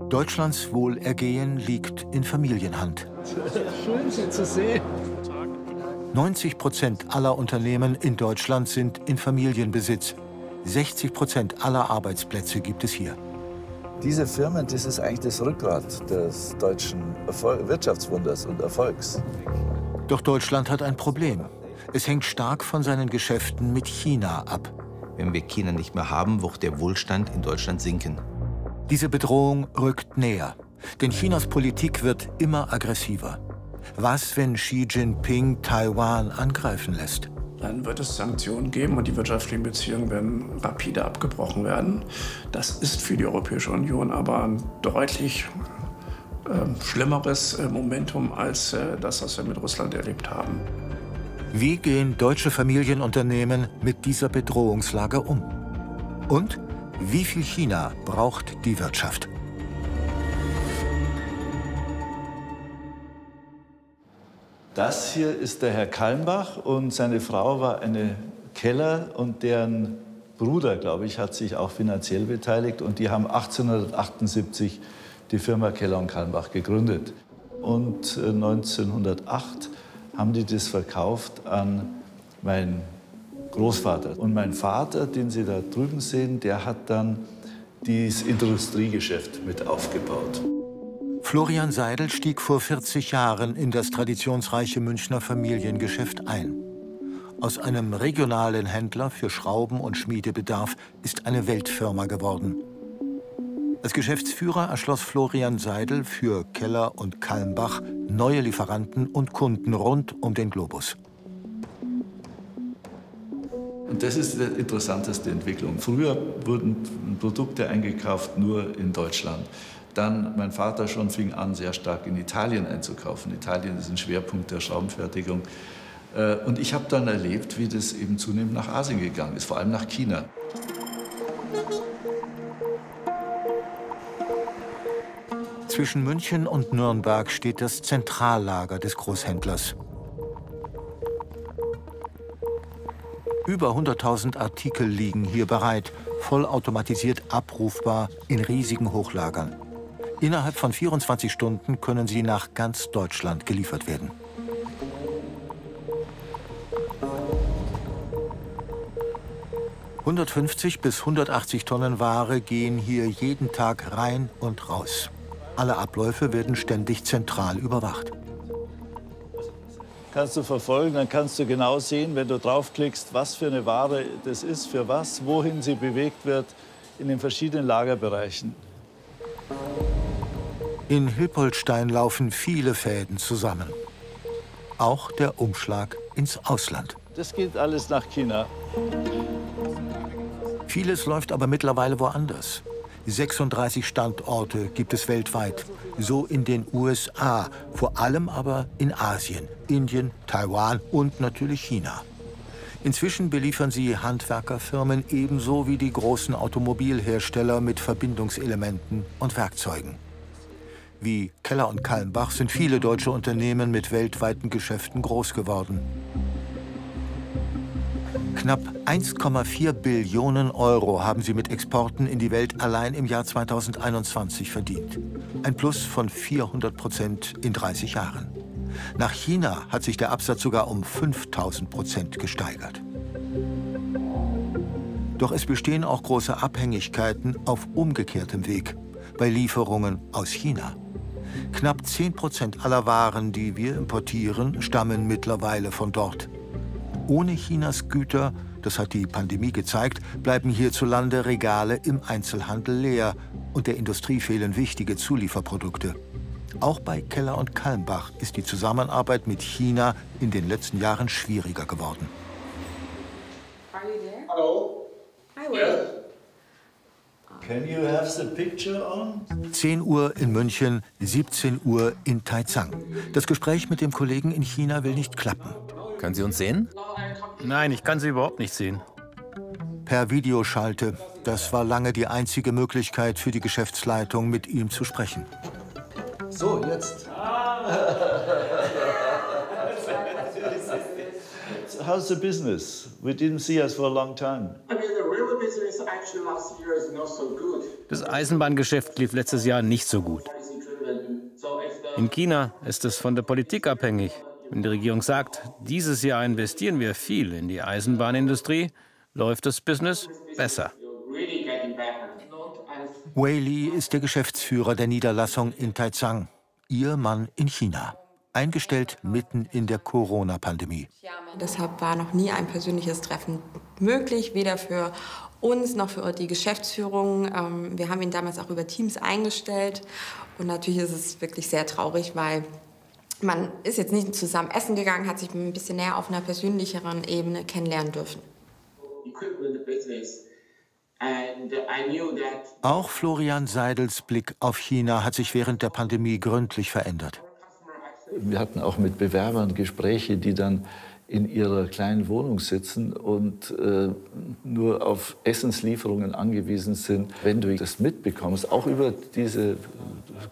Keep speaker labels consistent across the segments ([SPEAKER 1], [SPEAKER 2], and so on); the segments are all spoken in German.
[SPEAKER 1] Deutschlands Wohlergehen liegt in Familienhand.
[SPEAKER 2] Schön, Sie zu sehen.
[SPEAKER 1] 90% aller Unternehmen in Deutschland sind in Familienbesitz. 60% aller Arbeitsplätze gibt es hier.
[SPEAKER 3] Diese Firmen, das ist eigentlich das Rückgrat des deutschen Wirtschaftswunders und Erfolgs.
[SPEAKER 1] Doch Deutschland hat ein Problem. Es hängt stark von seinen Geschäften mit China ab.
[SPEAKER 4] Wenn wir China nicht mehr haben, wird der Wohlstand in Deutschland sinken.
[SPEAKER 1] Diese Bedrohung rückt näher. Denn Chinas Politik wird immer aggressiver. Was, wenn Xi Jinping Taiwan angreifen lässt?
[SPEAKER 2] Dann wird es Sanktionen geben und die wirtschaftlichen Beziehungen werden rapide abgebrochen werden. Das ist für die Europäische Union aber ein deutlich schlimmeres Momentum als das, was wir mit Russland erlebt haben.
[SPEAKER 1] Wie gehen deutsche Familienunternehmen mit dieser Bedrohungslage um? Und wie viel China braucht die Wirtschaft?
[SPEAKER 3] Das hier ist der Herr Kalmbach und seine Frau war eine Keller und deren Bruder, glaube ich, hat sich auch finanziell beteiligt und die haben 1878 die Firma Keller und Kalmbach gegründet. Und 1908 haben die das verkauft an meinen Großvater. Und mein Vater, den Sie da drüben sehen, der hat dann dieses Industriegeschäft mit aufgebaut.
[SPEAKER 1] Florian Seidel stieg vor 40 Jahren in das traditionsreiche Münchner Familiengeschäft ein. Aus einem regionalen Händler für Schrauben- und Schmiedebedarf ist eine Weltfirma geworden. Als Geschäftsführer erschloss Florian Seidel für Keller und Kalmbach neue Lieferanten und Kunden rund um den Globus.
[SPEAKER 3] Und das ist die interessanteste Entwicklung. Früher wurden Produkte eingekauft nur in Deutschland. Dann mein Vater schon fing an, sehr stark in Italien einzukaufen. Italien ist ein Schwerpunkt der Schraubenfertigung. Und ich habe dann erlebt, wie das eben zunehmend nach Asien gegangen ist, vor allem nach China.
[SPEAKER 1] Zwischen München und Nürnberg steht das Zentrallager des Großhändlers. Über 100.000 Artikel liegen hier bereit, vollautomatisiert abrufbar in riesigen Hochlagern. Innerhalb von 24 Stunden können sie nach ganz Deutschland geliefert werden. ...150 bis 180 Tonnen Ware gehen hier jeden Tag rein und raus. Alle Abläufe werden ständig zentral überwacht.
[SPEAKER 3] Kannst du verfolgen, dann kannst du genau sehen, wenn du draufklickst, was für eine Ware das ist, für was, wohin sie bewegt wird, in den verschiedenen Lagerbereichen.
[SPEAKER 1] In Hilpoltstein laufen viele Fäden zusammen. Auch der Umschlag ins Ausland.
[SPEAKER 3] Das geht alles nach China.
[SPEAKER 1] Vieles läuft aber mittlerweile woanders. 36 Standorte gibt es weltweit, so in den USA, vor allem aber in Asien, Indien, Taiwan und natürlich China. Inzwischen beliefern sie Handwerkerfirmen ebenso wie die großen Automobilhersteller mit Verbindungselementen und Werkzeugen. Wie Keller und Kalmbach sind viele deutsche Unternehmen mit weltweiten Geschäften groß geworden. Knapp 1,4 Billionen Euro haben sie mit Exporten in die Welt allein im Jahr 2021 verdient. Ein Plus von 400% in 30 Jahren. Nach China hat sich der Absatz sogar um 5000% gesteigert. Doch es bestehen auch große Abhängigkeiten auf umgekehrtem Weg, bei Lieferungen aus China. Knapp 10% aller Waren, die wir importieren, stammen mittlerweile von dort. Ohne Chinas Güter, das hat die Pandemie gezeigt, bleiben hierzulande Regale im Einzelhandel leer und der Industrie fehlen wichtige Zulieferprodukte. Auch bei Keller und Kalmbach ist die Zusammenarbeit mit China in den letzten Jahren schwieriger geworden.
[SPEAKER 3] Hallo. Hi, Will. Can you have the picture on?
[SPEAKER 1] 10 Uhr in München, 17 Uhr in Taizang. Das Gespräch mit dem Kollegen in China will nicht klappen.
[SPEAKER 4] Können Sie uns sehen?
[SPEAKER 5] Nein, ich kann Sie überhaupt nicht sehen.
[SPEAKER 1] Per Videoschalte. Das war lange die einzige Möglichkeit für die Geschäftsleitung, mit ihm zu sprechen.
[SPEAKER 3] So, jetzt. how's the business? We didn't see us for a long time.
[SPEAKER 6] I mean, the real business actually last year is not so good.
[SPEAKER 5] Das Eisenbahngeschäft lief letztes Jahr nicht so gut. In China ist es von der Politik abhängig. Wenn die Regierung sagt, dieses Jahr investieren wir viel in die Eisenbahnindustrie, läuft das Business besser.
[SPEAKER 1] Wei Li ist der Geschäftsführer der Niederlassung in Taicang, ihr Mann in China. Eingestellt mitten in der Corona-Pandemie.
[SPEAKER 7] Deshalb war noch nie ein persönliches Treffen möglich, weder für uns noch für die Geschäftsführung. Wir haben ihn damals auch über Teams eingestellt. Und natürlich ist es wirklich sehr traurig, weil man ist jetzt nicht zusammen essen gegangen, hat sich ein bisschen näher auf einer persönlicheren Ebene kennenlernen dürfen.
[SPEAKER 1] Auch Florian Seidels Blick auf China hat sich während der Pandemie gründlich verändert.
[SPEAKER 3] Wir hatten auch mit Bewerbern Gespräche, die dann in ihrer kleinen Wohnung sitzen und nur auf Essenslieferungen angewiesen sind. Wenn du das mitbekommst, auch über diese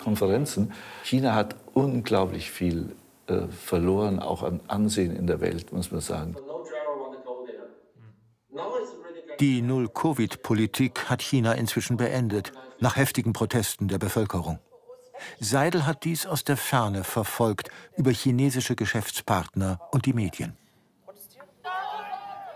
[SPEAKER 3] Konferenzen, China hat unglaublich viel verloren, auch an Ansehen in der Welt, muss man sagen.
[SPEAKER 1] Die Null-Covid-Politik hat China inzwischen beendet, nach heftigen Protesten der Bevölkerung. Seidel hat dies aus der Ferne verfolgt, über chinesische Geschäftspartner und die Medien.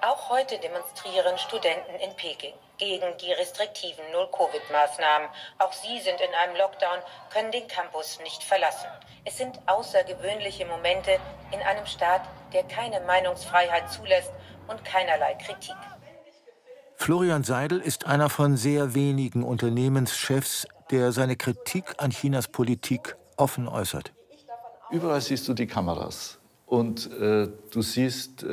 [SPEAKER 8] Auch heute demonstrieren Studenten in Peking gegen die restriktiven Null-Covid-Maßnahmen. Auch sie sind in einem Lockdown, können den Campus nicht verlassen. Es sind außergewöhnliche Momente in einem Staat, der keine Meinungsfreiheit zulässt und keinerlei Kritik.
[SPEAKER 1] Florian Seidel ist einer von sehr wenigen Unternehmenschefs, der seine Kritik an Chinas Politik offen äußert.
[SPEAKER 3] Überall siehst du die Kameras und du siehst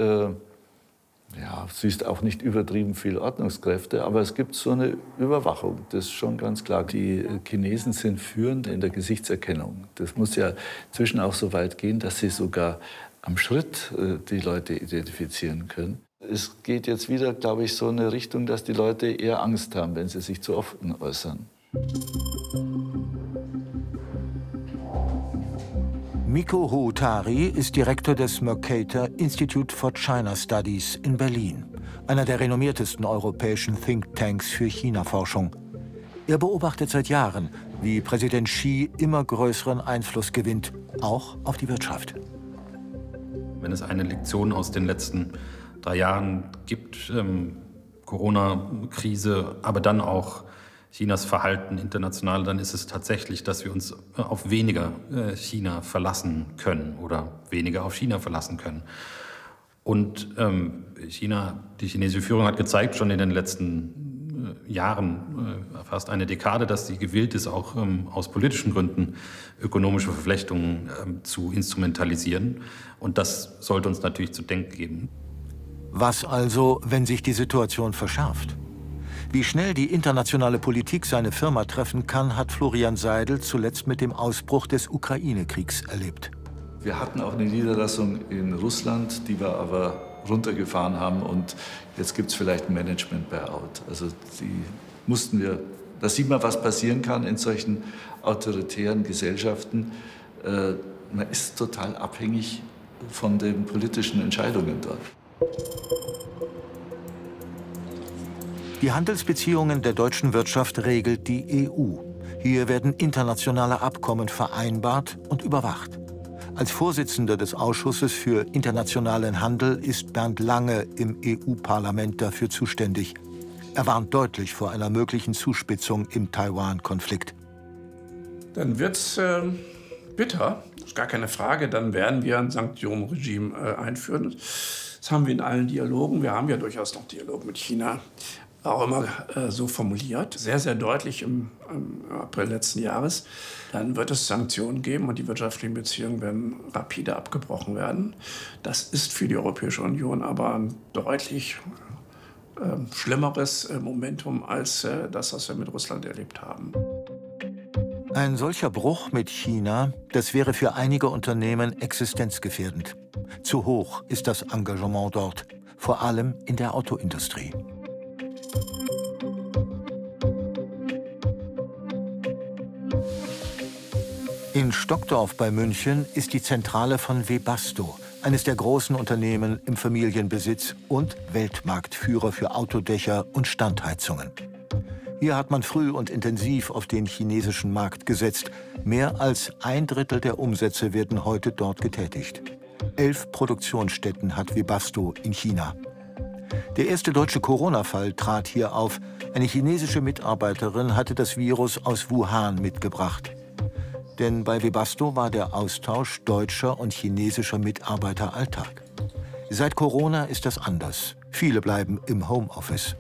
[SPEAKER 3] auch nicht übertrieben viel Ordnungskräfte, aber es gibt so eine Überwachung, das ist schon ganz klar. Die Chinesen sind führend in der Gesichtserkennung. Das muss ja inzwischen auch so weit gehen, dass sie sogar am Schritt die Leute identifizieren können. Es geht jetzt wieder, glaube ich, so in eine Richtung, dass die Leute eher Angst haben, wenn sie sich zu offen äußern.
[SPEAKER 1] Mikko Huhtari ist Direktor des Mercator Institute for China Studies in Berlin, einer der renommiertesten europäischen Thinktanks für China-Forschung. Er beobachtet seit Jahren, wie Präsident Xi immer größeren Einfluss gewinnt, auch auf die Wirtschaft.
[SPEAKER 9] Wenn es eine Lektion aus den letzten 3 Jahren gibt, Corona-Krise, aber dann auch Chinas Verhalten international, dann ist es tatsächlich, dass wir uns auf weniger China verlassen können oder weniger auf China verlassen können. Und die chinesische Führung hat gezeigt, schon in den letzten Jahren, fast eine Dekade, dass sie gewillt ist, auch aus politischen Gründen ökonomische Verflechtungen zu instrumentalisieren. Und das sollte uns natürlich zu denken geben.
[SPEAKER 1] Was also, wenn sich die Situation verschärft? Wie schnell die internationale Politik seine Firma treffen kann, hat Florian Seidel zuletzt mit dem Ausbruch des Ukraine-Kriegs erlebt.
[SPEAKER 3] Wir hatten auch eine Niederlassung in Russland, die wir aber runtergefahren haben. Und jetzt gibt es vielleicht ein Management-Buyout. Also da sieht man, was passieren kann in solchen autoritären Gesellschaften. Man ist total abhängig von den politischen Entscheidungen dort.
[SPEAKER 1] Die Handelsbeziehungen der deutschen Wirtschaft regelt die EU. Hier werden internationale Abkommen vereinbart und überwacht. Als Vorsitzender des Ausschusses für internationalen Handel ist Bernd Lange im EU-Parlament dafür zuständig. Er warnt deutlich vor einer möglichen Zuspitzung im Taiwan-Konflikt.
[SPEAKER 2] Dann wird's bitter, das ist gar keine Frage. Dann werden wir ein Sanktionenregime einführen. Das haben wir in allen Dialogen. Wir haben ja durchaus noch Dialog mit China. Auch immer so formuliert, sehr, sehr deutlich im April letzten Jahres. Dann wird es Sanktionen geben und die wirtschaftlichen Beziehungen werden rapide abgebrochen werden. Das ist für die Europäische Union aber ein deutlich schlimmeres Momentum als das, was wir mit Russland erlebt haben.
[SPEAKER 1] Ein solcher Bruch mit China, das wäre für einige Unternehmen existenzgefährdend. Zu hoch ist das Engagement dort, vor allem in der Autoindustrie. In Stockdorf bei München ist die Zentrale von Webasto, eines der großen Unternehmen im Familienbesitz und Weltmarktführer für Autodächer und Standheizungen. Hier hat man früh und intensiv auf den chinesischen Markt gesetzt. Mehr als 1/3 der Umsätze werden heute dort getätigt. 11 Produktionsstätten hat Webasto in China. Der erste deutsche Corona-Fall trat hier auf. Eine chinesische Mitarbeiterin hatte das Virus aus Wuhan mitgebracht. Denn bei Webasto war der Austausch deutscher und chinesischer Mitarbeiter Alltag. Seit Corona ist das anders. Viele bleiben im Homeoffice.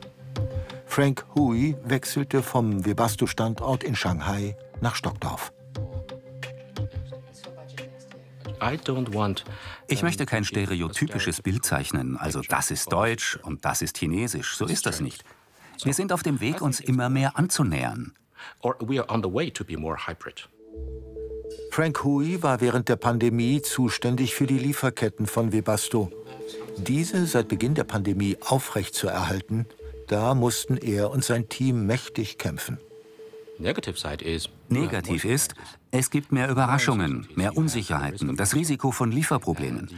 [SPEAKER 1] Frank Hui wechselte vom Webasto-Standort in Shanghai nach Stockdorf.
[SPEAKER 10] Ich möchte kein stereotypisches Bild zeichnen, also das ist deutsch und das ist chinesisch. So ist das nicht. Wir sind auf dem Weg, uns immer mehr anzunähern.
[SPEAKER 1] Frank Hui war während der Pandemie zuständig für die Lieferketten von Webasto. Diese seit Beginn der Pandemie aufrechtzuerhalten, da mussten er und sein Team mächtig kämpfen.
[SPEAKER 10] Negativ ist, es gibt mehr Überraschungen, mehr Unsicherheiten, das Risiko von Lieferproblemen.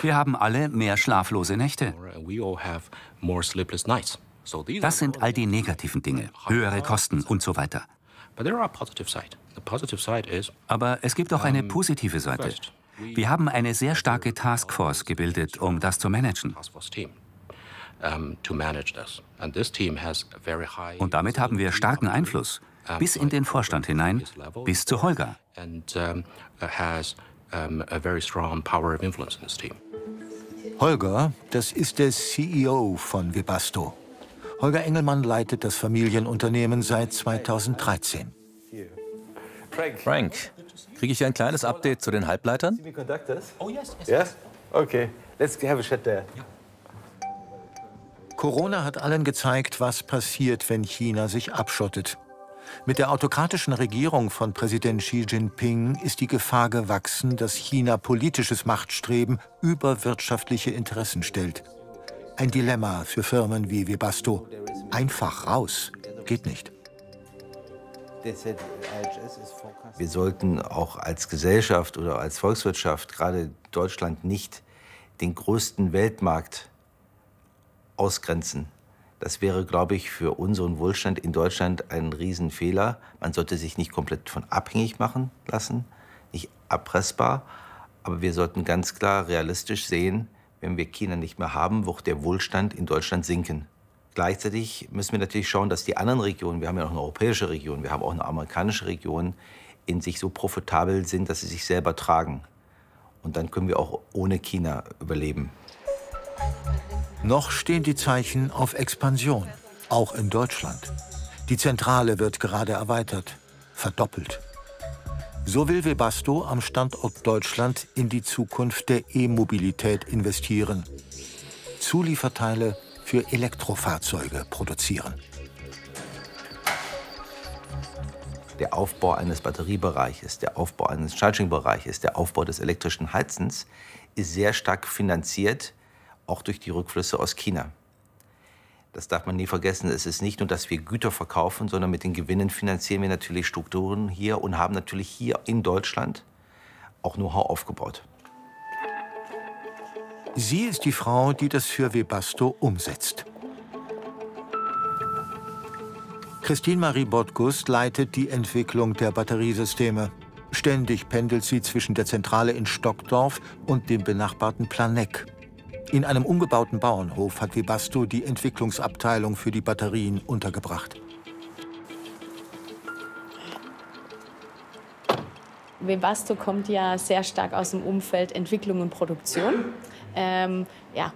[SPEAKER 10] Wir haben alle mehr schlaflose Nächte. Das sind all die negativen Dinge, höhere Kosten und so weiter. Aber es gibt auch eine positive Seite. Wir haben eine sehr starke Taskforce gebildet, um das zu managen. Und damit haben wir starken Einfluss, bis in den Vorstand hinein, bis zu Holger.
[SPEAKER 1] Holger, das ist der CEO von Webasto. Holger Engelmann leitet das Familienunternehmen seit 2013.
[SPEAKER 11] Frank, kriege ich ein kleines Update zu den Halbleitern?
[SPEAKER 3] Yes? Okay, let's have a chat there.
[SPEAKER 1] Corona hat allen gezeigt, was passiert, wenn China sich abschottet. Mit der autokratischen Regierung von Präsident Xi Jinping ist die Gefahr gewachsen, dass China politisches Machtstreben über wirtschaftliche Interessen stellt. Ein Dilemma für Firmen wie Webasto. Einfach raus geht nicht.
[SPEAKER 4] Wir sollten auch als Gesellschaft oder als Volkswirtschaft, gerade Deutschland, nicht den größten Weltmarkt ausgrenzen. Das wäre, glaube ich, für unseren Wohlstand in Deutschland ein Riesenfehler. Man sollte sich nicht komplett von abhängig machen lassen, nicht erpressbar. Aber wir sollten ganz klar realistisch sehen, wenn wir China nicht mehr haben, wird der Wohlstand in Deutschland sinken. Gleichzeitig müssen wir natürlich schauen, dass die anderen Regionen, wir haben ja noch eine europäische Region, wir haben auch eine amerikanische Region, in sich so profitabel sind, dass sie sich selber tragen. Und dann können wir auch ohne China überleben.
[SPEAKER 1] Noch stehen die Zeichen auf Expansion, auch in Deutschland. Die Zentrale wird gerade erweitert, verdoppelt. So will Webasto am Standort Deutschland in die Zukunft der E-Mobilität investieren. Zulieferteile für Elektrofahrzeuge produzieren.
[SPEAKER 4] Der Aufbau eines Batteriebereiches, der Aufbau eines Charging-Bereiches, der Aufbau des elektrischen Heizens ist sehr stark finanziert, auch durch die Rückflüsse aus China. Das darf man nie vergessen. Es ist nicht nur, dass wir Güter verkaufen, sondern mit den Gewinnen finanzieren wir natürlich Strukturen hier und haben natürlich hier in Deutschland auch Know-how aufgebaut.
[SPEAKER 1] Sie ist die Frau, die das für Webasto umsetzt. Christine Marie Botkus leitet die Entwicklung der Batteriesysteme. Ständig pendelt sie zwischen der Zentrale in Stockdorf und dem benachbarten Planegg. In einem umgebauten Bauernhof hat Webasto die Entwicklungsabteilung für die Batterien untergebracht.
[SPEAKER 12] Webasto kommt ja sehr stark aus dem Umfeld Entwicklung und Produktion,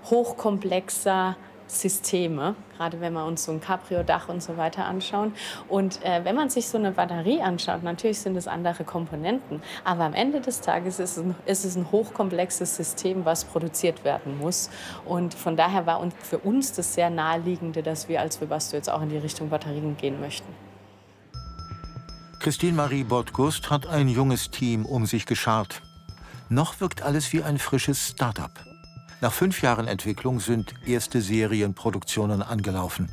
[SPEAKER 12] hochkomplexer Systeme, gerade wenn wir uns so ein Cabrio-Dach und so weiter anschauen. Und wenn man sich so eine Batterie anschaut, natürlich sind es andere Komponenten, aber am Ende des Tages ist es ein hochkomplexes System, was produziert werden muss. Und von daher war für uns das sehr naheliegende, dass wir als Webasto jetzt auch in die Richtung Batterien gehen möchten.
[SPEAKER 1] Christine Marie Botkus hat ein junges Team um sich geschart. Noch wirkt alles wie ein frisches Start-up. Nach 5 Jahren Entwicklung sind erste Serienproduktionen angelaufen.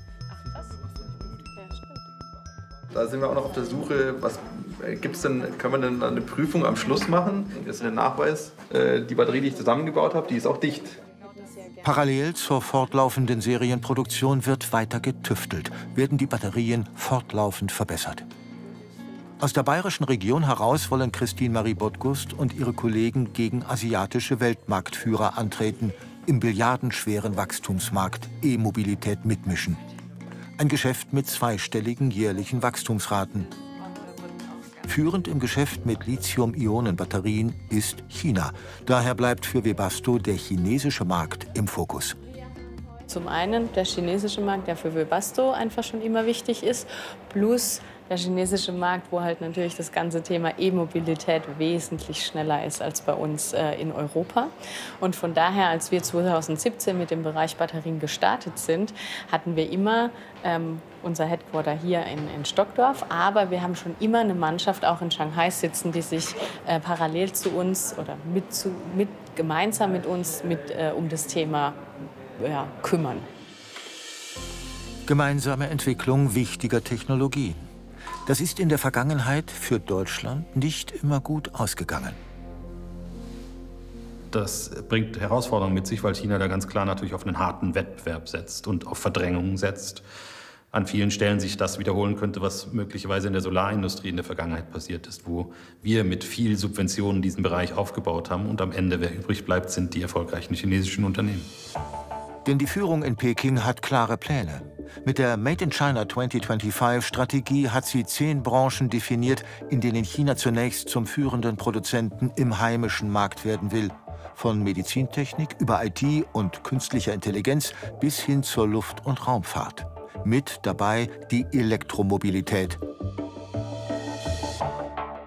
[SPEAKER 13] Da sind wir auch noch auf der Suche, was gibt's denn, können wir denn eine Prüfung am Schluss machen? Das ist ein Nachweis, die Batterie, die ich zusammengebaut habe, die ist auch dicht.
[SPEAKER 1] Parallel zur fortlaufenden Serienproduktion wird weiter getüftelt, werden die Batterien fortlaufend verbessert. Aus der bayerischen Region heraus wollen Christine Marie Botgust und ihre Kollegen gegen asiatische Weltmarktführer antreten, im milliardenschweren Wachstumsmarkt E-Mobilität mitmischen. Ein Geschäft mit zweistelligen jährlichen Wachstumsraten. Führend im Geschäft mit Lithium-Ionen-Batterien ist China. Daher bleibt für Webasto der chinesische Markt im Fokus.
[SPEAKER 12] Zum einen der chinesische Markt, der für Webasto einfach schon immer wichtig ist, plus der chinesische Markt, wo halt natürlich das ganze Thema E-Mobilität wesentlich schneller ist als bei uns in Europa. Und von daher, als wir 2017 mit dem Bereich Batterien gestartet sind, hatten wir immer unser Headquarter hier in Stockdorf. Aber wir haben schon immer eine Mannschaft auch in Shanghai sitzen, die sich parallel zu uns oder gemeinsam mit uns um das Thema kümmern.
[SPEAKER 1] Gemeinsame Entwicklung wichtiger Technologien. Das ist in der Vergangenheit für Deutschland nicht immer gut ausgegangen.
[SPEAKER 9] Das bringt Herausforderungen mit sich, weil China da ganz klar natürlich auf einen harten Wettbewerb setzt und auf Verdrängung setzt. An vielen Stellen sich das wiederholen könnte, was möglicherweise in der Solarindustrie in der Vergangenheit passiert ist, wo wir mit viel Subventionen diesen Bereich aufgebaut haben und am Ende, wer übrig bleibt, sind die erfolgreichen chinesischen Unternehmen.
[SPEAKER 1] Denn die Führung in Peking hat klare Pläne. Mit der Made in China 2025-Strategie hat sie 10 Branchen definiert, in denen China zunächst zum führenden Produzenten im heimischen Markt werden will. Von Medizintechnik über IT und künstlicher Intelligenz bis hin zur Luft- und Raumfahrt. Mit dabei die Elektromobilität.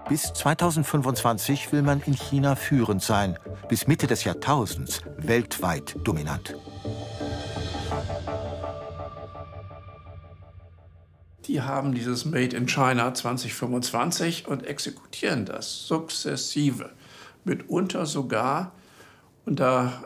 [SPEAKER 1] Bis 2025 will man in China führend sein, bis Mitte des Jahrtausends weltweit dominant.
[SPEAKER 2] Die haben dieses Made in China 2025 und exekutieren das sukzessive, mitunter sogar unter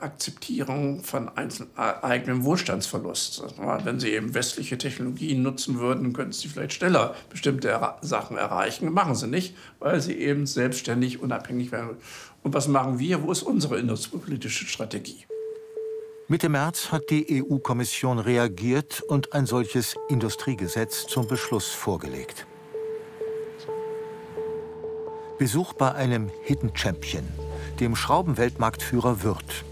[SPEAKER 2] Akzeptierung von eigenem Wohlstandsverlust. Wenn sie eben westliche Technologien nutzen würden, könnten sie vielleicht schneller bestimmte Sachen erreichen. Machen sie nicht, weil sie eben selbstständig, unabhängig werden. Und was machen wir? Wo ist unsere industriepolitische Strategie?
[SPEAKER 1] Mitte März hat die EU-Kommission reagiert und ein solches Industriegesetz zum Beschluss vorgelegt. Besuch bei einem Hidden Champion, dem Schraubenweltmarktführer Würth.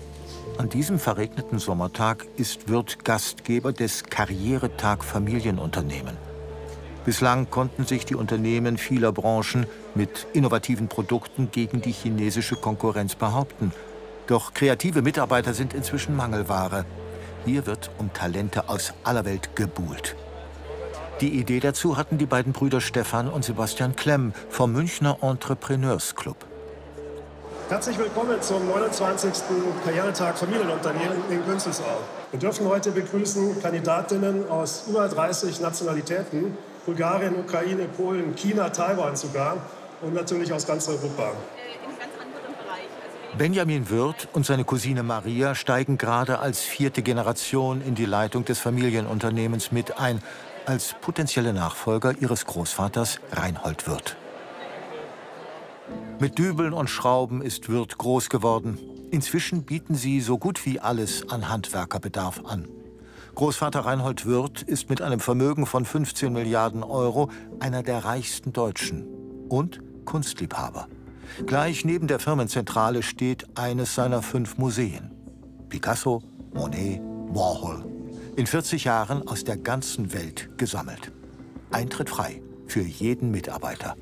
[SPEAKER 1] An diesem verregneten Sommertag ist Würth Gastgeber des Karrieretag Familienunternehmen. Bislang konnten sich die Unternehmen vieler Branchen mit innovativen Produkten gegen die chinesische Konkurrenz behaupten. Doch kreative Mitarbeiter sind inzwischen Mangelware. Hier wird um Talente aus aller Welt gebuhlt. Die Idee dazu hatten die beiden Brüder Stefan und Sebastian Klemm vom Münchner Entrepreneursclub.
[SPEAKER 14] Herzlich willkommen zum 29. Karrieretag Familienunternehmen in Günzelsau. Wir dürfen heute begrüßen Kandidatinnen aus über 30 Nationalitäten, Bulgarien, Ukraine, Polen, China, Taiwan sogar und natürlich aus ganz Europa.
[SPEAKER 1] Benjamin Würth und seine Cousine Maria steigen gerade als 4. Generation in die Leitung des Familienunternehmens mit ein, als potenzielle Nachfolger ihres Großvaters Reinhold Würth. Mit Dübeln und Schrauben ist Würth groß geworden. Inzwischen bieten sie so gut wie alles an Handwerkerbedarf an. Großvater Reinhold Würth ist mit einem Vermögen von 15 Milliarden Euro einer der reichsten Deutschen und Kunstliebhaber. Gleich neben der Firmenzentrale steht eines seiner 5 Museen. Picasso, Monet, Warhol. In 40 Jahren aus der ganzen Welt gesammelt. Eintritt frei für jeden Mitarbeiter.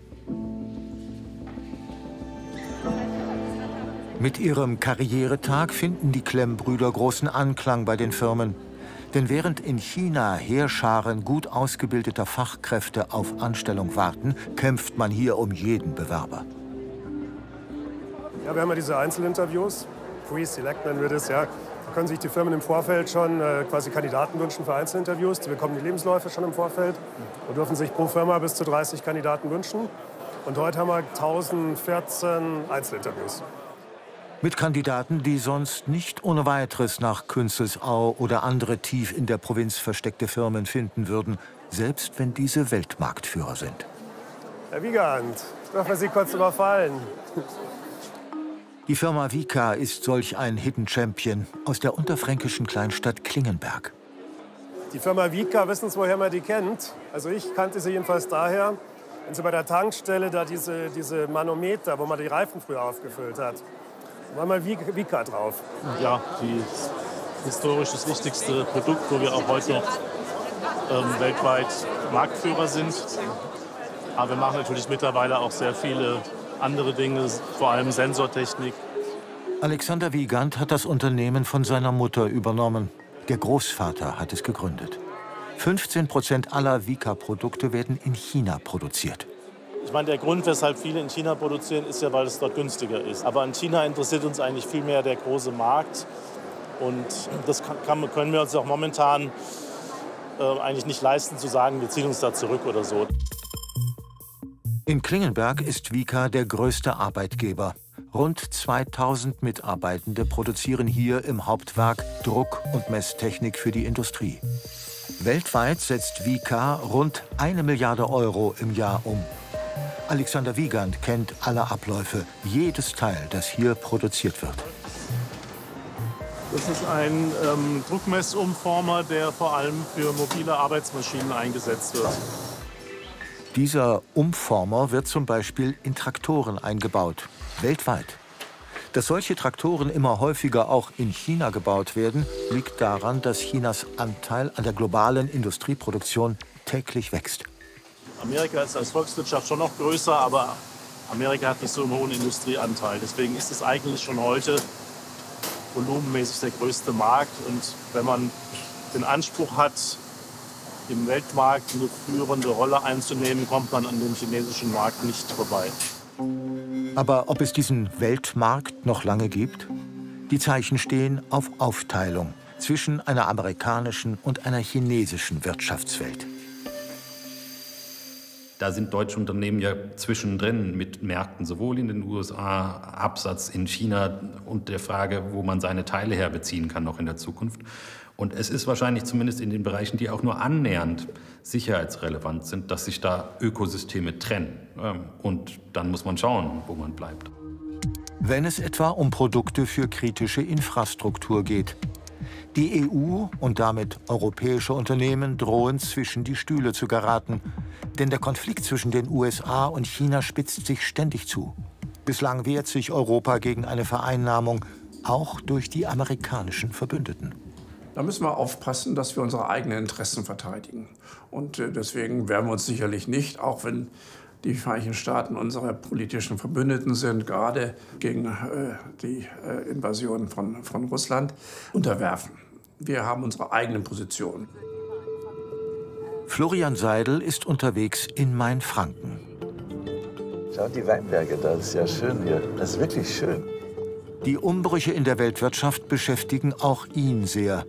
[SPEAKER 1] Mit ihrem Karrieretag finden die Klemm-Brüder großen Anklang bei den Firmen. Denn während in China Heerscharen gut ausgebildeter Fachkräfte auf Anstellung warten, kämpft man hier um jeden Bewerber.
[SPEAKER 14] Ja, wir haben ja diese Einzelinterviews, Pre-Select nennen wir das, ja. Da können sich die Firmen im Vorfeld schon quasi Kandidaten wünschen für Einzelinterviews. Die bekommen die Lebensläufe schon im Vorfeld und dürfen sich pro Firma bis zu 30 Kandidaten wünschen. Und heute haben wir 1014 Einzelinterviews.
[SPEAKER 1] Mit Kandidaten, die sonst nicht ohne weiteres nach Künzelsau oder andere tief in der Provinz versteckte Firmen finden würden, selbst wenn diese Weltmarktführer sind.
[SPEAKER 14] Herr Wiegand, dürfen wir Sie kurz überfallen?
[SPEAKER 1] Die Firma Vica ist solch ein Hidden Champion aus der unterfränkischen Kleinstadt Klingenberg.
[SPEAKER 14] Die Firma Vica, wissen Sie, woher man die kennt? Also ich kannte sie jedenfalls daher, wenn Sie bei der Tankstelle da diese Manometer, wo man die Reifen früher aufgefüllt hat, da war mal Vica drauf.
[SPEAKER 15] Ja, historisch das wichtigste Produkt, wo wir auch heute noch weltweit Marktführer sind. Aber wir machen natürlich mittlerweile auch sehr viele andere Dinge, vor allem Sensortechnik.
[SPEAKER 1] Alexander Wiegand hat das Unternehmen von seiner Mutter übernommen. Der Großvater hat es gegründet. 15% aller Vica-Produkte werden in China produziert.
[SPEAKER 15] Ich meine, der Grund, weshalb viele in China produzieren, ist ja, weil es dort günstiger ist. Aber in China interessiert uns eigentlich viel mehr der große Markt. Und das können wir uns auch momentan eigentlich nicht leisten, zu sagen, wir ziehen uns da zurück oder so.
[SPEAKER 1] In Klingenberg ist Vica der größte Arbeitgeber. Rund 2000 Mitarbeitende produzieren hier im Hauptwerk Druck- und Messtechnik für die Industrie. Weltweit setzt Vica rund 1 Milliarde Euro im Jahr um. Alexander Wiegand kennt alle Abläufe, jedes Teil, das hier produziert wird.
[SPEAKER 15] Das ist ein Druckmessumformer, der vor allem für mobile Arbeitsmaschinen eingesetzt wird.
[SPEAKER 1] Dieser Umformer wird zum Beispiel in Traktoren eingebaut, weltweit. Dass solche Traktoren immer häufiger auch in China gebaut werden, liegt daran, dass Chinas Anteil an der globalen Industrieproduktion täglich wächst.
[SPEAKER 15] Amerika ist als Volkswirtschaft schon noch größer, aber Amerika hat nicht so einen hohen Industrieanteil. Deswegen ist es eigentlich schon heute volumenmäßig der größte Markt. Und wenn man den Anspruch hat, im Weltmarkt eine führende Rolle einzunehmen, kommt man an dem chinesischen Markt nicht vorbei.
[SPEAKER 1] Aber ob es diesen Weltmarkt noch lange gibt? Die Zeichen stehen auf Aufteilung zwischen einer amerikanischen und einer chinesischen Wirtschaftswelt.
[SPEAKER 9] Da sind deutsche Unternehmen ja zwischendrin mit Märkten, sowohl in den USA, Absatz in China und der Frage, wo man seine Teile herbeziehen kann noch in der Zukunft. Und es ist wahrscheinlich zumindest in den Bereichen, die auch nur annähernd sicherheitsrelevant sind, dass sich da Ökosysteme trennen. Und dann muss man schauen, wo man bleibt.
[SPEAKER 1] Wenn es etwa um Produkte für kritische Infrastruktur geht. Die EU und damit europäische Unternehmen drohen zwischen die Stühle zu geraten. Denn der Konflikt zwischen den USA und China spitzt sich ständig zu. Bislang wehrt sich Europa gegen eine Vereinnahmung, auch durch die amerikanischen Verbündeten.
[SPEAKER 2] Da müssen wir aufpassen, dass wir unsere eigenen Interessen verteidigen. Und deswegen werden wir uns sicherlich nicht, auch wenn die Vereinigten Staaten unsere politischen Verbündeten sind, gerade gegen die Invasion von Russland, unterwerfen. Wir haben unsere eigenen Positionen.
[SPEAKER 1] Florian Seidel ist unterwegs in Mainfranken.
[SPEAKER 3] Schau die Weinberge da, das ist ja schön hier. Das ist wirklich schön.
[SPEAKER 1] Die Umbrüche in der Weltwirtschaft beschäftigen auch ihn sehr.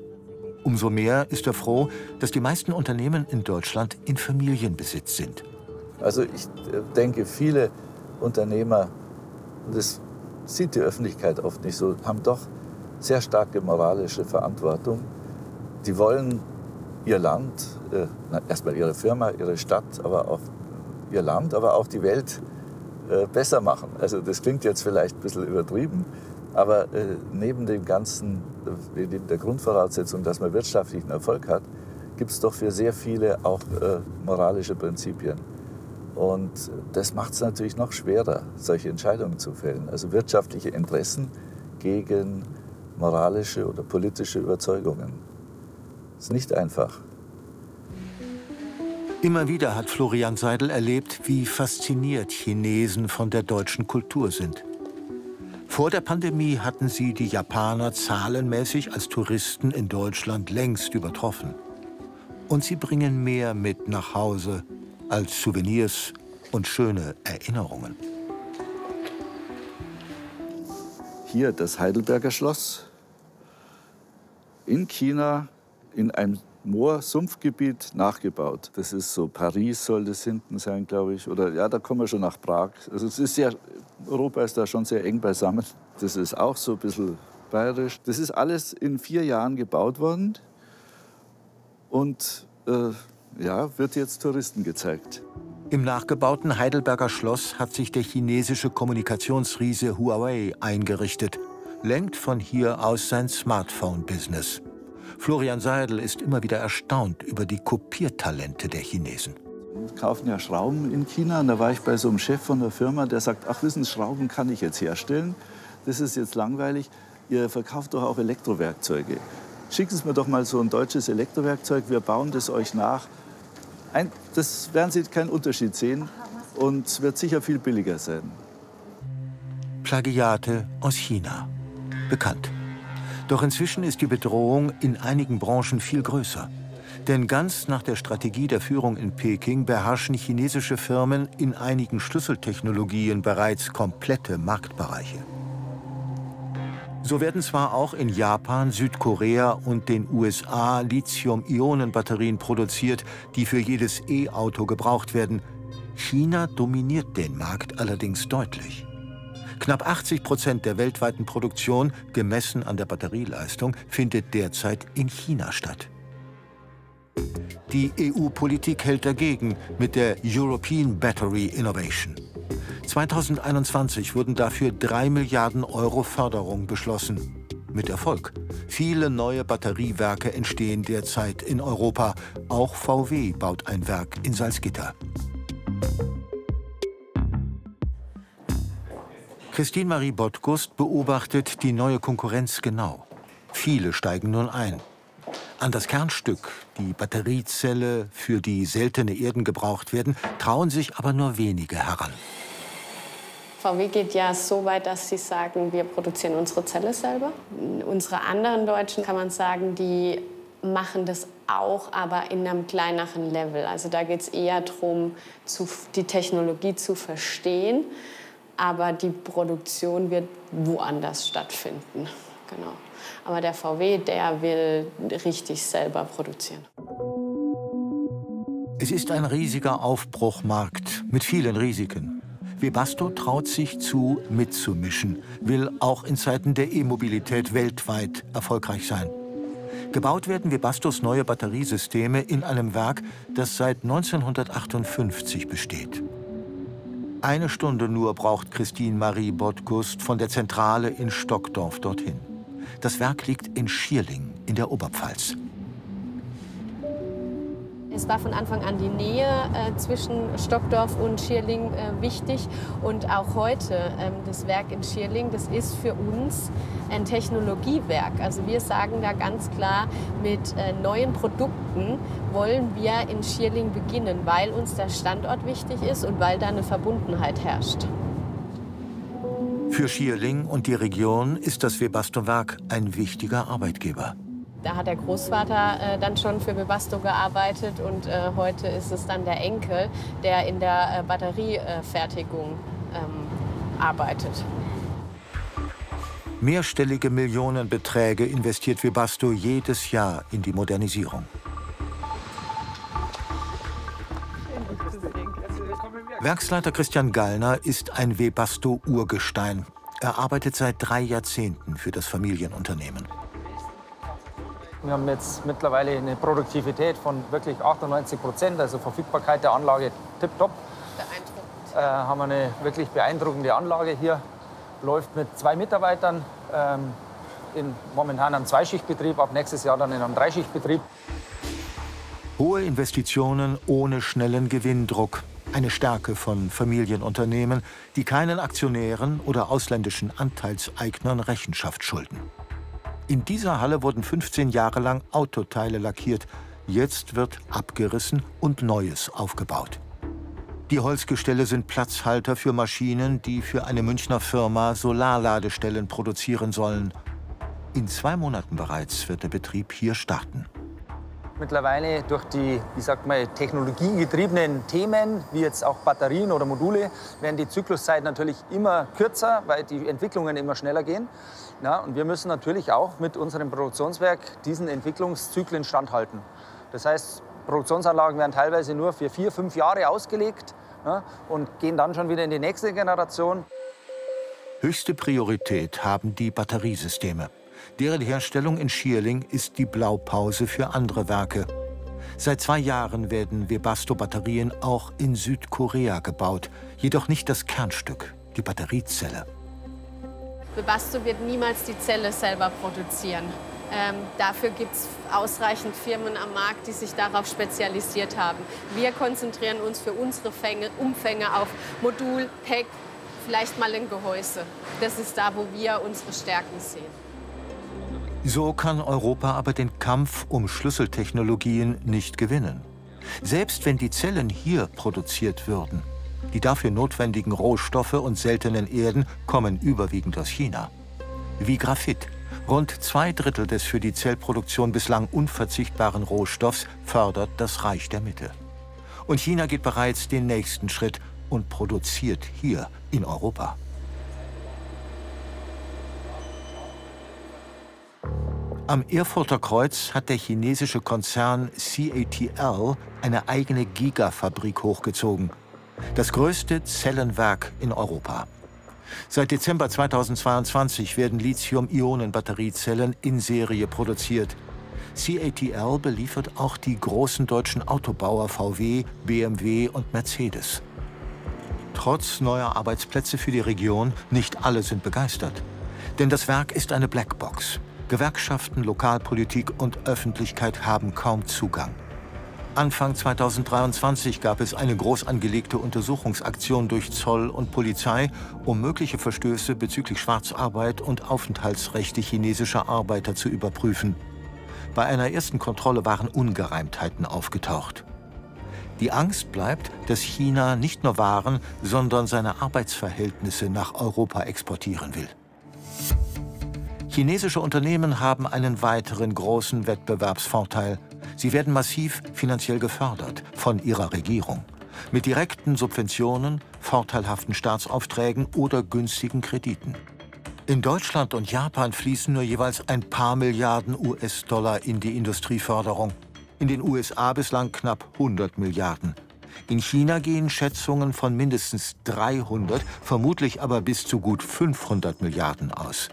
[SPEAKER 1] Umso mehr ist er froh, dass die meisten Unternehmen in Deutschland in Familienbesitz sind.
[SPEAKER 3] Also ich denke, viele Unternehmer, das sieht die Öffentlichkeit oft nicht so, haben doch sehr starke moralische Verantwortung. Die wollen ihr Land, erstmal ihre Firma, ihre Stadt, aber auch ihr Land, aber auch die Welt besser machen. Also das klingt jetzt vielleicht ein bisschen übertrieben, aber neben dem Ganzen, neben der Grundvoraussetzung, dass man wirtschaftlichen Erfolg hat, gibt es doch für sehr viele auch moralische Prinzipien. Und das macht es natürlich noch schwerer, solche Entscheidungen zu fällen. Also wirtschaftliche Interessen gegen moralische oder politische Überzeugungen. Das ist nicht einfach.
[SPEAKER 1] Immer wieder hat Florian Seidel erlebt, wie fasziniert Chinesen von der deutschen Kultur sind. Vor der Pandemie hatten sie die Japaner zahlenmäßig als Touristen in Deutschland längst übertroffen. Und sie bringen mehr mit nach Hause als Souvenirs und schöne Erinnerungen.
[SPEAKER 3] Hier das Heidelberger Schloss. In China, in einem Moor-Sumpfgebiet nachgebaut. Das ist so, Paris soll das hinten sein, glaube ich. Oder ja, da kommen wir schon nach Prag. Also es ist sehr, Europa ist da schon sehr eng beisammen. Das ist auch so ein bisschen bayerisch. Das ist alles in 4 Jahren gebaut worden und wird jetzt Touristen gezeigt.
[SPEAKER 1] Im nachgebauten Heidelberger Schloss hat sich der chinesische Kommunikationsriese Huawei eingerichtet, lenkt von hier aus sein Smartphone-Business. Florian Seidel ist immer wieder erstaunt über die Kopiertalente der Chinesen.
[SPEAKER 3] Wir kaufen ja Schrauben in China und da war ich bei so einem Chef von der Firma, der sagt, ach wissen Sie, Schrauben kann ich jetzt herstellen, das ist jetzt langweilig, ihr verkauft doch auch Elektrowerkzeuge. Schicken Sie mir doch mal so ein deutsches Elektrowerkzeug, wir bauen das euch nach. Das werden Sie keinen Unterschied sehen und es wird sicher viel billiger sein.
[SPEAKER 1] Plagiate aus China. Bekannt. Doch inzwischen ist die Bedrohung in einigen Branchen viel größer. Denn ganz nach der Strategie der Führung in Peking beherrschen chinesische Firmen in einigen Schlüsseltechnologien bereits komplette Marktbereiche. So werden zwar auch in Japan, Südkorea und den USA Lithium-Ionen-Batterien produziert, die für jedes E-Auto gebraucht werden. China dominiert den Markt allerdings deutlich. Knapp 80% der weltweiten Produktion, gemessen an der Batterieleistung, findet derzeit in China statt. Die EU-Politik hält dagegen mit der European Battery Innovation. 2021 wurden dafür 3 Milliarden € Förderung beschlossen. Mit Erfolg. Viele neue Batteriewerke entstehen derzeit in Europa. Auch VW baut ein Werk in Salzgitter. Christine Marie Bottkust beobachtet die neue Konkurrenz genau. Viele steigen nun ein. An das Kernstück, die Batteriezelle, für die seltene Erden gebraucht werden, trauen sich aber nur wenige heran.
[SPEAKER 12] VW geht ja so weit, dass sie sagen, wir produzieren unsere Zelle selber. Unsere anderen Deutschen, kann man sagen, die machen das auch, aber in einem kleineren Level. Also da geht es eher darum, die Technologie zu verstehen, aber die Produktion wird woanders stattfinden. Genau. Aber der VW, der will richtig selber produzieren.
[SPEAKER 1] Es ist ein riesiger Aufbruchmarkt mit vielen Risiken. Webasto traut sich zu, mitzumischen, will auch in Zeiten der E-Mobilität weltweit erfolgreich sein. Gebaut werden Webastos neue Batteriesysteme in einem Werk, das seit 1958 besteht. 1 Stunde nur braucht Christine Marie Bottkust von der Zentrale in Stockdorf dorthin. Das Werk liegt in Schierling in der Oberpfalz.
[SPEAKER 12] Es war von Anfang an die Nähe zwischen Stockdorf und Schierling wichtig. Und auch heute, das Werk in Schierling, das ist für uns ein Technologiewerk. Also wir sagen da ganz klar, mit neuen Produkten wollen wir in Schierling beginnen, weil uns der Standort wichtig ist und weil da eine Verbundenheit herrscht.
[SPEAKER 1] Für Schierling und die Region ist das Webasto-Werk ein wichtiger Arbeitgeber.
[SPEAKER 12] Da hat der Großvater dann schon für Webasto gearbeitet und heute ist es dann der Enkel, der in der Batteriefertigung arbeitet.
[SPEAKER 1] Mehrstellige Millionenbeträge investiert Webasto jedes Jahr in die Modernisierung. Werksleiter Christian Gallner ist ein Webasto-Urgestein. Er arbeitet seit 3 Jahrzehnten für das Familienunternehmen.
[SPEAKER 16] Wir haben jetzt mittlerweile eine Produktivität von wirklich 98%, also Verfügbarkeit der Anlage tipptopp. Beeindruckend. Haben wir eine wirklich beeindruckende Anlage hier. Läuft mit 2 Mitarbeitern, momentan am 2-Schichtbetrieb, ab nächstes Jahr dann in einem 3-Schichtbetrieb.
[SPEAKER 1] Hohe Investitionen ohne schnellen Gewinndruck. Eine Stärke von Familienunternehmen, die keinen Aktionären oder ausländischen Anteilseignern Rechenschaft schulden. In dieser Halle wurden 15 Jahre lang Autoteile lackiert. Jetzt wird abgerissen und Neues aufgebaut. Die Holzgestelle sind Platzhalter für Maschinen, die für eine Münchner Firma Solarladestellen produzieren sollen. In 2 Monaten bereits wird der Betrieb hier starten.
[SPEAKER 16] Mittlerweile durch die, technologiegetriebenen Themen, wie jetzt auch Batterien oder Module, werden die Zykluszeiten natürlich immer kürzer, weil die Entwicklungen immer schneller gehen. Ja, und wir müssen natürlich auch mit unserem Produktionswerk diesen Entwicklungszyklen standhalten. Das heißt, Produktionsanlagen werden teilweise nur für 4, 5 Jahre ausgelegt, ja, und gehen dann schon wieder in die nächste Generation.
[SPEAKER 1] Höchste Priorität haben die Batteriesysteme. Deren Herstellung in Schierling ist die Blaupause für andere Werke. Seit 2 Jahren werden Webasto-Batterien auch in Südkorea gebaut, jedoch nicht das Kernstück, die Batteriezelle.
[SPEAKER 12] Webasto wird niemals die Zelle selber produzieren. Dafür gibt es ausreichend Firmen am Markt, die sich darauf spezialisiert haben. Wir konzentrieren uns für unsere Umfänge auf Modul, Pack, vielleicht mal ein Gehäuse. Das ist da, wo wir unsere Stärken sehen.
[SPEAKER 1] So kann Europa aber den Kampf um Schlüsseltechnologien nicht gewinnen. Selbst wenn die Zellen hier produziert würden, die dafür notwendigen Rohstoffe und seltenen Erden kommen überwiegend aus China. Wie Graphit. Rund 2/3 des für die Zellproduktion bislang unverzichtbaren Rohstoffs fördert das Reich der Mitte. Und China geht bereits den nächsten Schritt und produziert hier in Europa. Am Erfurter Kreuz hat der chinesische Konzern CATL eine eigene Gigafabrik hochgezogen. Das größte Zellenwerk in Europa. Seit Dezember 2022 werden Lithium-Ionen-Batteriezellen in Serie produziert. CATL beliefert auch die großen deutschen Autobauer VW, BMW und Mercedes. Trotz neuer Arbeitsplätze für die Region, nicht alle sind begeistert. Denn das Werk ist eine Blackbox. Gewerkschaften, Lokalpolitik und Öffentlichkeit haben kaum Zugang. Anfang 2023 gab es eine groß angelegte Untersuchungsaktion durch Zoll und Polizei, um mögliche Verstöße bezüglich Schwarzarbeit und Aufenthaltsrechte chinesischer Arbeiter zu überprüfen. Bei einer ersten Kontrolle waren Ungereimtheiten aufgetaucht. Die Angst bleibt, dass China nicht nur Waren, sondern seine Arbeitsverhältnisse nach Europa exportieren will. Chinesische Unternehmen haben einen weiteren großen Wettbewerbsvorteil. Sie werden massiv finanziell gefördert von ihrer Regierung. Mit direkten Subventionen, vorteilhaften Staatsaufträgen oder günstigen Krediten. In Deutschland und Japan fließen nur jeweils ein paar Milliarden US-Dollar in die Industrieförderung. In den USA bislang knapp 100 Milliarden. In China gehen Schätzungen von mindestens 300, vermutlich aber bis zu gut 500 Milliarden aus.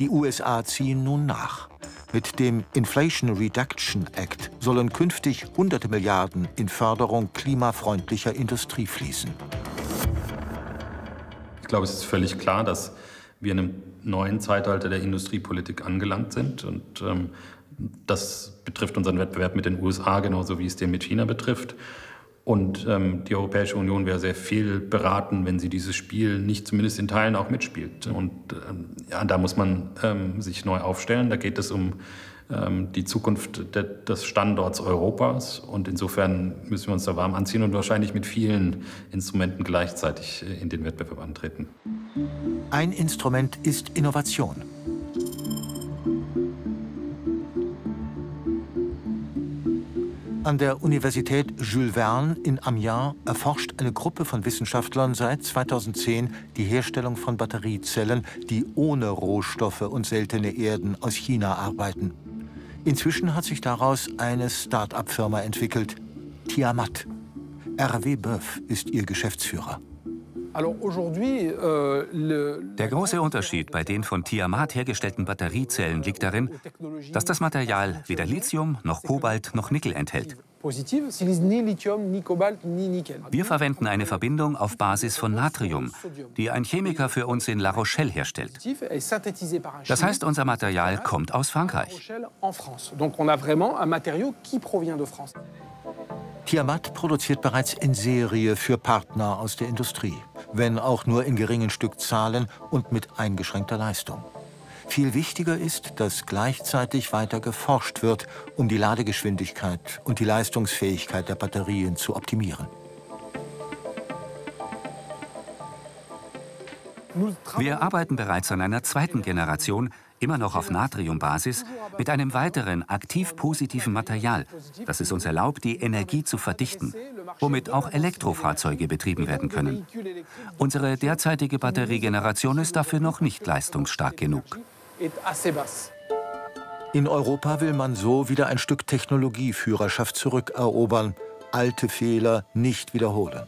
[SPEAKER 1] Die USA ziehen nun nach. Mit dem Inflation Reduction Act sollen künftig Hunderte Milliarden in Förderung klimafreundlicher Industrie fließen.
[SPEAKER 9] Ich glaube, es ist völlig klar, dass wir in einem neuen Zeitalter der Industriepolitik angelangt sind. Und das betrifft unseren Wettbewerb mit den USA genauso, wie es den mit China betrifft. Und die Europäische Union wäre sehr viel beraten, wenn sie dieses Spiel nicht zumindest in Teilen auch mitspielt. Und ja, da muss man sich neu aufstellen. Da geht es um die Zukunft des Standorts Europas. Und insofern müssen wir uns da warm anziehen und wahrscheinlich mit vielen Instrumenten gleichzeitig in den Wettbewerb antreten.
[SPEAKER 1] Ein Instrument ist Innovation. An der Universität Jules Verne in Amiens erforscht eine Gruppe von Wissenschaftlern seit 2010 die Herstellung von Batteriezellen, die ohne Rohstoffe und seltene Erden aus China arbeiten. Inzwischen hat sich daraus eine Start-up-Firma entwickelt, Tiamat. Hervé Boeuf ist ihr Geschäftsführer.
[SPEAKER 10] Der große Unterschied bei den von Tiamat hergestellten Batteriezellen liegt darin, dass das Material weder Lithium noch Kobalt noch Nickel enthält. Wir verwenden eine Verbindung auf Basis von Natrium, die ein Chemiker für uns in La Rochelle herstellt. Das heißt, unser Material kommt aus Frankreich.
[SPEAKER 1] Tiamat produziert bereits in Serie für Partner aus der Industrie, wenn auch nur in geringen Stückzahlen und mit eingeschränkter Leistung. Viel wichtiger ist, dass gleichzeitig weiter geforscht wird, um die Ladegeschwindigkeit und die Leistungsfähigkeit der Batterien zu optimieren.
[SPEAKER 10] Wir arbeiten bereits an einer zweiten Generation, immer noch auf Natriumbasis, mit einem weiteren aktiv positiven Material, das es uns erlaubt, die Energie zu verdichten, womit auch Elektrofahrzeuge betrieben werden können. Unsere derzeitige Batteriegeneration ist dafür noch nicht leistungsstark genug.
[SPEAKER 1] In Europa will man so wieder ein Stück Technologieführerschaft zurückerobern, alte Fehler nicht wiederholen.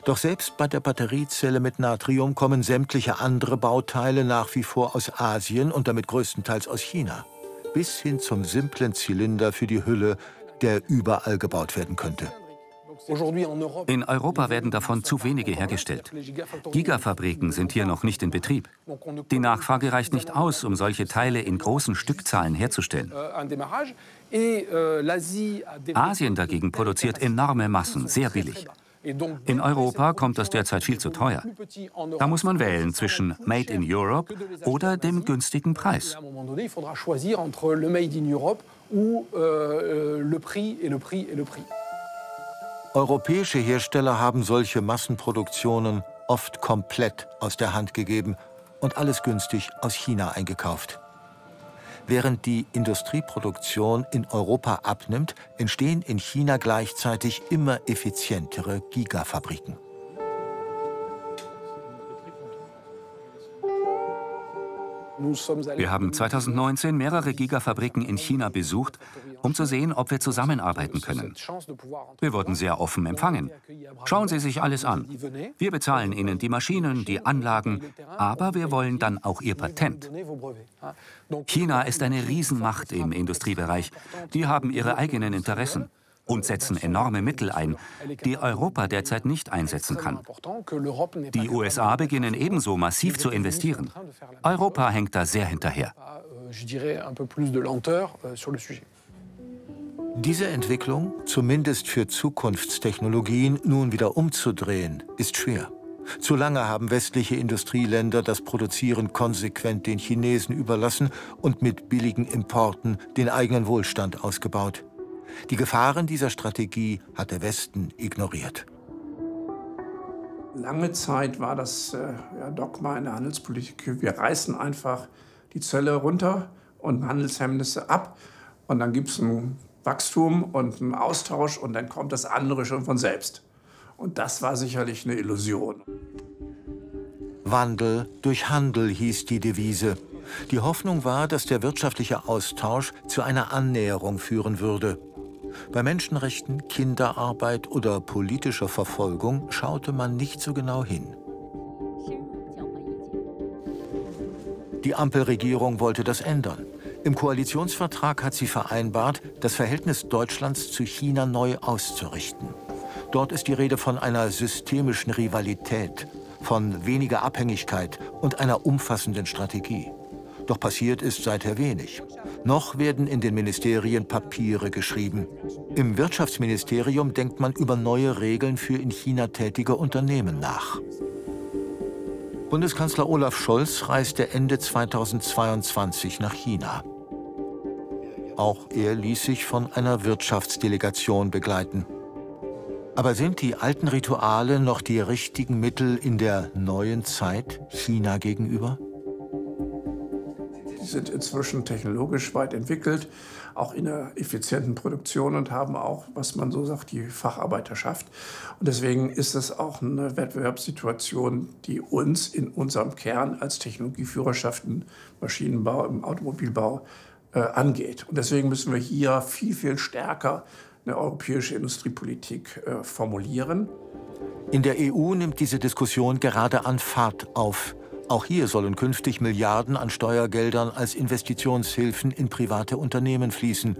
[SPEAKER 1] Doch selbst bei der Batteriezelle mit Natrium kommen sämtliche andere Bauteile nach wie vor aus Asien und damit größtenteils aus China. Bis hin zum simplen Zylinder für die Hülle, der überall gebaut werden könnte.
[SPEAKER 10] In Europa werden davon zu wenige hergestellt. Gigafabriken sind hier noch nicht in Betrieb. Die Nachfrage reicht nicht aus, um solche Teile in großen Stückzahlen herzustellen. Asien dagegen produziert enorme Massen, sehr billig. In Europa kommt das derzeit viel zu teuer. Da muss man wählen zwischen Made in Europe oder dem günstigen Preis.
[SPEAKER 1] Europäische Hersteller haben solche Massenproduktionen oft komplett aus der Hand gegeben und alles günstig aus China eingekauft. Während die Industrieproduktion in Europa abnimmt, entstehen in China gleichzeitig immer effizientere Gigafabriken.
[SPEAKER 10] Wir haben 2019 mehrere Gigafabriken in China besucht, um zu sehen, ob wir zusammenarbeiten können. Wir wurden sehr offen empfangen. Schauen Sie sich alles an. Wir bezahlen Ihnen die Maschinen, die Anlagen, aber wir wollen dann auch Ihr Patent. China ist eine Riesenmacht im Industriebereich. Die haben ihre eigenen Interessen und setzen enorme Mittel ein, die Europa derzeit nicht einsetzen kann. Die USA beginnen ebenso massiv zu investieren. Europa hängt da sehr hinterher.
[SPEAKER 1] Diese Entwicklung, zumindest für Zukunftstechnologien, nun wieder umzudrehen, ist schwer. Zu lange haben westliche Industrieländer das Produzieren konsequent den Chinesen überlassen und mit billigen Importen den eigenen Wohlstand ausgebaut. Die Gefahren dieser Strategie hat der Westen ignoriert.
[SPEAKER 2] Lange Zeit war das Dogma in der Handelspolitik, wir reißen einfach die Zölle runter und Handelshemmnisse ab und dann gibt es ein Wachstum und einen Austausch und dann kommt das andere schon von selbst. Und das war sicherlich eine Illusion.
[SPEAKER 1] Wandel durch Handel hieß die Devise. Die Hoffnung war, dass der wirtschaftliche Austausch zu einer Annäherung führen würde. Bei Menschenrechten, Kinderarbeit oder politischer Verfolgung schaute man nicht so genau hin. Die Ampelregierung wollte das ändern. Im Koalitionsvertrag hat sie vereinbart, das Verhältnis Deutschlands zu China neu auszurichten. Dort ist die Rede von einer systemischen Rivalität, von weniger Abhängigkeit und einer umfassenden Strategie. Doch passiert ist seither wenig. Noch werden in den Ministerien Papiere geschrieben. Im Wirtschaftsministerium denkt man über neue Regeln für in China tätige Unternehmen nach. Bundeskanzler Olaf Scholz reiste Ende 2022 nach China. Auch er ließ sich von einer Wirtschaftsdelegation begleiten. Aber sind die alten Rituale noch die richtigen Mittel in der neuen Zeit China gegenüber?
[SPEAKER 2] Die sind inzwischen technologisch weit entwickelt, auch in der effizienten Produktion und haben auch, was man so sagt, die Facharbeiterschaft. Und deswegen ist es auch eine Wettbewerbssituation, die uns in unserem Kern als Technologieführerschaft im Maschinenbau, im Automobilbau angeht. Und deswegen müssen wir hier viel, viel stärker eine europäische Industriepolitik formulieren.
[SPEAKER 1] In der EU nimmt diese Diskussion gerade an Fahrt auf. Auch hier sollen künftig Milliarden an Steuergeldern als Investitionshilfen in private Unternehmen fließen.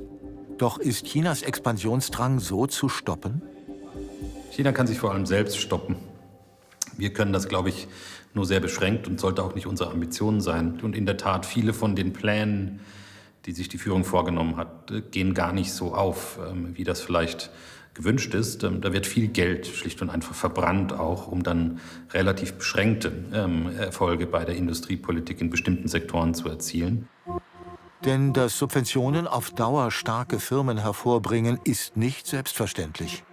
[SPEAKER 1] Doch ist Chinas Expansionsdrang so zu stoppen?
[SPEAKER 9] China kann sich vor allem selbst stoppen. Wir können das, glaube ich, nur sehr beschränkt und sollte auch nicht unsere Ambition sein. Und in der Tat, viele von den Plänen, die sich die Führung vorgenommen hat, gehen gar nicht so auf, wie das vielleicht gewünscht ist. Da wird viel Geld schlicht und einfach verbrannt, auch um dann relativ beschränkte Erfolge bei der Industriepolitik in bestimmten Sektoren zu erzielen.
[SPEAKER 1] Denn dass Subventionen auf Dauer starke Firmen hervorbringen, ist nicht selbstverständlich.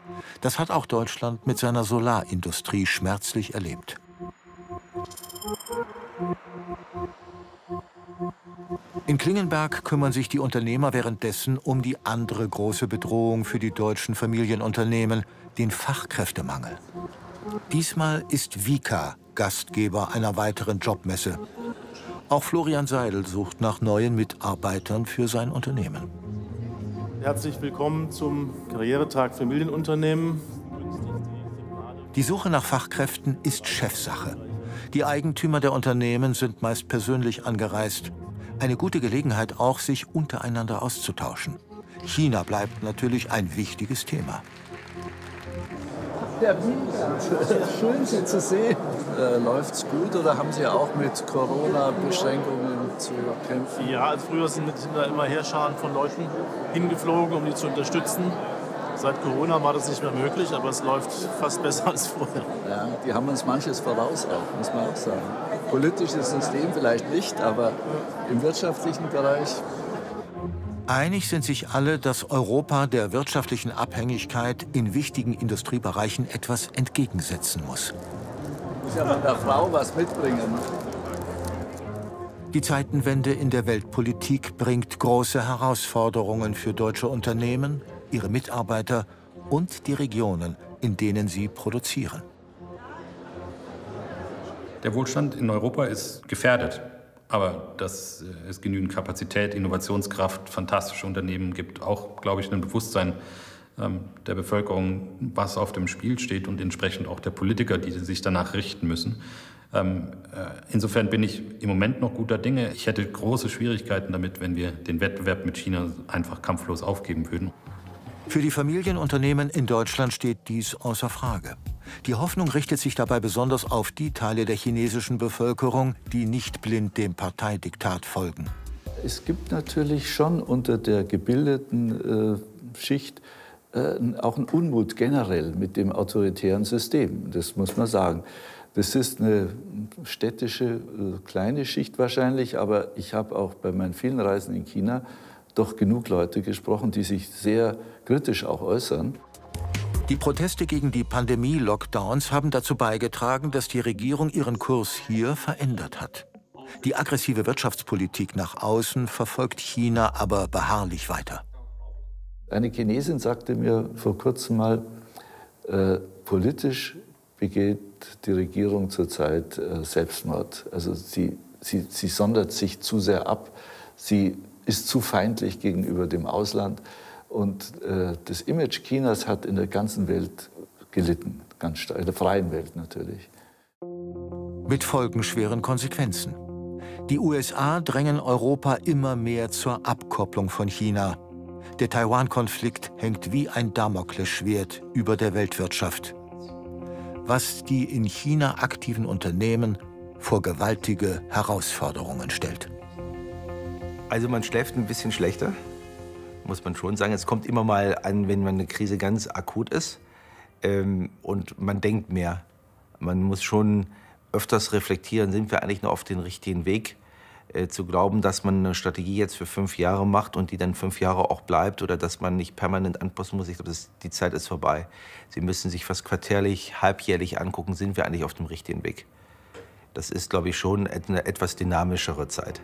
[SPEAKER 1] Das hat auch Deutschland mit seiner Solarindustrie schmerzlich erlebt. In Klingenberg kümmern sich die Unternehmer währenddessen um die andere große Bedrohung für die deutschen Familienunternehmen, den Fachkräftemangel. Diesmal ist Vika Gastgeber einer weiteren Jobmesse. Auch Florian Seidel sucht nach neuen Mitarbeitern für sein Unternehmen.
[SPEAKER 17] Herzlich willkommen zum Karrieretag Familienunternehmen.
[SPEAKER 1] Die Suche nach Fachkräften ist Chefsache. Die Eigentümer der Unternehmen sind meist persönlich angereist. Eine gute Gelegenheit auch, sich untereinander auszutauschen. China bleibt natürlich ein wichtiges Thema.
[SPEAKER 3] Herr Wiegand, schön Sie zu sehen. Läuft's gut oder haben Sie auch mit Corona-Beschränkungen zu kämpfen?
[SPEAKER 15] Ja, also früher sind da immer Heerscharen von Leuten hingeflogen, um die zu unterstützen. Seit Corona war das nicht mehr möglich, aber es läuft fast besser als vorher.
[SPEAKER 3] Ja, die haben uns manches voraus auch, muss man auch sagen. Politisches System vielleicht nicht, aber im wirtschaftlichen Bereich.
[SPEAKER 1] Einig sind sich alle, dass Europa der wirtschaftlichen Abhängigkeit in wichtigen Industriebereichen etwas entgegensetzen muss.
[SPEAKER 3] Muss ja mit der Frau was mitbringen.
[SPEAKER 1] Die Zeitenwende in der Weltpolitik bringt große Herausforderungen für deutsche Unternehmen, ihre Mitarbeiter und die Regionen, in denen sie produzieren.
[SPEAKER 9] Der Wohlstand in Europa ist gefährdet. Aber dass es genügend Kapazität, Innovationskraft, fantastische Unternehmen gibt, auch, glaube ich, ein Bewusstsein der Bevölkerung, was auf dem Spiel steht und entsprechend auch der Politiker, die sich danach richten müssen. Insofern bin ich im Moment noch guter Dinge. Ich hätte große Schwierigkeiten damit, wenn wir den Wettbewerb mit China einfach kampflos aufgeben würden.
[SPEAKER 1] Für die Familienunternehmen in Deutschland steht dies außer Frage. Die Hoffnung richtet sich dabei besonders auf die Teile der chinesischen Bevölkerung, die nicht blind dem Parteidiktat folgen.
[SPEAKER 3] Es gibt natürlich schon unter der gebildeten Schicht auch einen Unmut generell mit dem autoritären System. Das muss man sagen. Das ist eine städtische, kleine Schicht wahrscheinlich, aber ich habe auch bei meinen vielen Reisen in China doch genug Leute gesprochen, die sich sehr kritisch auch äußern.
[SPEAKER 1] Die Proteste gegen die Pandemie-Lockdowns haben dazu beigetragen, dass die Regierung ihren Kurs hier verändert hat. Die aggressive Wirtschaftspolitik nach außen verfolgt China aber beharrlich weiter.
[SPEAKER 3] Eine Chinesin sagte mir vor kurzem mal, politisch begeht die Regierung zurzeit Selbstmord. Also sie sondert sich zu sehr ab, sie ist zu feindlich gegenüber dem Ausland. Und das Image Chinas hat in der ganzen Welt gelitten, ganz stark, in der freien Welt natürlich.
[SPEAKER 1] Mit folgenschweren Konsequenzen. Die USA drängen Europa immer mehr zur Abkopplung von China. Der Taiwan-Konflikt hängt wie ein Damoklesschwert über der Weltwirtschaft. Was die in China aktiven Unternehmen vor gewaltige Herausforderungen stellt.
[SPEAKER 4] Also man schläft ein bisschen schlechter, muss man schon sagen. Es kommt immer mal an, wenn eine Krise ganz akut ist und man denkt mehr. Man muss schon öfters reflektieren, sind wir eigentlich noch auf dem richtigen Weg? Zu glauben, dass man eine Strategie jetzt für 5 Jahre macht und die dann 5 Jahre auch bleibt oder dass man nicht permanent anpassen muss. Ich glaube, die Zeit ist vorbei. Sie müssen sich fast quartärlich, halbjährlich angucken, sind wir eigentlich auf dem richtigen Weg? Das ist, glaube ich, schon eine etwas dynamischere Zeit.